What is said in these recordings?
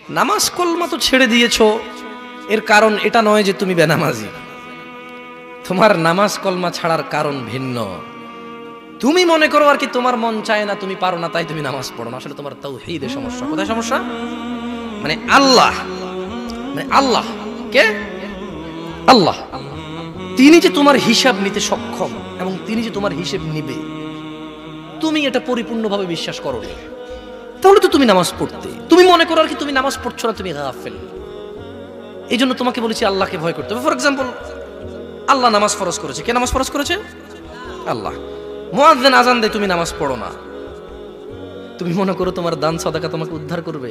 নামাজ কলমা তো ছেড়ে দিয়েছো, এর কারণ এটা নয় যে তুমি বেনামাজি। তোমার নামাজ কলমা ছাড়ার কারণ ভিন্ন। তুমি মনে করো আর কি তোমার মন চায় না, তুমি পারো না, তাই তুমি নামাজ পড়ো না। আসলে তোমার তাওহীদে সমস্যা। কোথায় সমস্যা? মানে আল্লাহ, মানে আল্লাহ কে? আল্লাহ তিনি যে তোমার হিসাব নিতে সক্ষম এবং তিনি যে তোমার হিসেব নিবে, তুমি এটা পরিপূর্ণভাবে বিশ্বাস করো না, তাহলে তো তুমি নামাজ পড়তে। তুমি মনে করো আর কি তুমি নামাজ পড়ছো না, তুমি গাফেল। এই জন্য তোমাকে বলেছি আল্লাহকে ভয় করতে হবে। ফর এক্সাম্পল, আল্লাহ নামাজ ফরজ করেছে। কে নামাজ ফরজ করেছে? আল্লাহ। মুয়াজ্জিন আজান দেয়, তুমি নামাজ পড়ো না। তুমি মনে করো তোমার দান সাদাকা তোমাকে উদ্ধার করবে,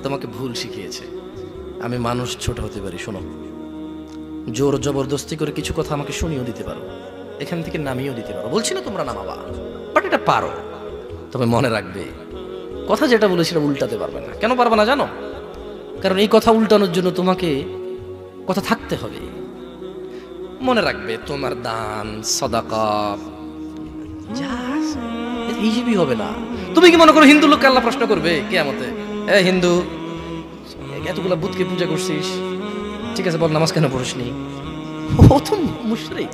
তোমাকে ভুল শিখিয়েছে। আমি মানুষ, ছোট হতে পারি, শোনো, জোর জবরদস্তি করে কিছু কথা আমাকে শুনিয়েও দিতে পারো, এখান থেকে নামিয়েও দিতে পারো। বলছি না তোমরা নামাবা, বাট এটা পারো। তবে মনে রাখবে, কথা যেটা বলে সেটা উল্টাতে পারবে না। কেন পারবে না জানো? কারণ এই কথা উল্টানোর জন্য তোমাকে কথা থাকতে হবে। মনে রাখবে, তোমার দান সাদাকা হিসেবই হবে না। তুমি কি মনে করো হিন্দু লোককে আল্লাহ প্রশ্ন করবে কিয়ামতে, এ হিন্দু, এতগুলা বুতকে পূজা করছিস, ঠিক আছে বল নামাজ কেন পড়িসনি? ও তো মুশরিক।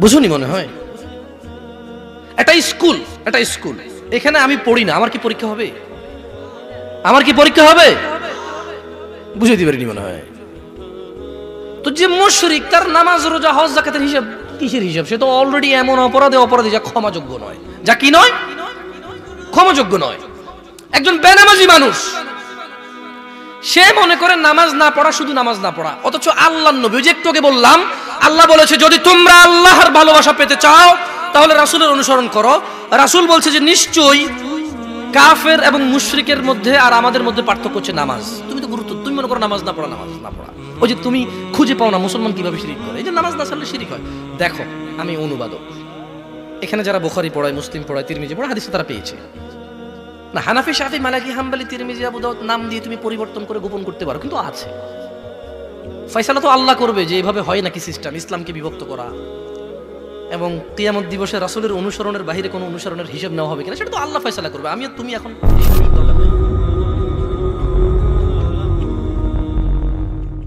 বুঝুনি মনে হয়? এটা স্কুল, এটা স্কুল, এখানে আমি পড়ি না, আমার কি পরীক্ষা হবে? আমার কি পরীক্ষা হবে? বুঝাইতে পারিনি মনে হয়। তো যে মুশরিক, তার নামাজ রোজা হজ যাকাতের হিসাব কিসের হিসাব? সে তো অলরেডি এমন অপরাধী যা ক্ষমাযোগ্য নয়, যা কি নয়, ক্ষমাযোগ্য নয়। একজন বেনামাজি মানুষ, সে মনে করে নামাজ না পড়া শুধু নামাজ না পড়া, অথচ আল্লাহর নবী, যে একটু আগে বললাম, আল্লাহ বলেছে যদি তোমরা আল্লাহর ভালোবাসা পেতে চাও তাহলে রাসূলের অনুসরণ করো। রাসূল বলছে যে নিশ্চয়ই কাফের এবং মুশরিকের মধ্যে আর আমাদের মধ্যে পার্থক্য হচ্ছে নামাজ। তুমি তো গুরুত্ব, তুমি মনে করো নামাজ না পড়া, নামাজ না পড়া। ওই যে তুমি খুঁজে পাও না মুসলমান কিভাবে শিরিক করে, এই যে নামাজ না ছাড়লে শিরিক হয়। দেখো, আমি অনুবাদক, এখানে যারা বুখারী পড়ায়, মুসলিম পড়ায়, তিরমিজি পড়ায়, হাদিসে তারা পেয়েছে না। হানাফি, শাফি, মালিকি, হাম্বলি, তিরমিজি, আবু দাউদ নাম দিয়ে তুমি পরিবর্তন করে গোপন করতে পারো, কিন্তু আছে। ফয়সালা তো আল্লাহ করবে যে এইভাবে হয় নাকি সিস্টেম, ইসলামকে বিভক্ত করা এবং কিয়ামত দিবসে রাসূলের অনুসরণের বাইরে কোনো অনুসরণের হিসাব নেওয়া হবে কিনা, সেটা তো আল্লাহ ফয়সালা করবে। আমি আর তুমি এখন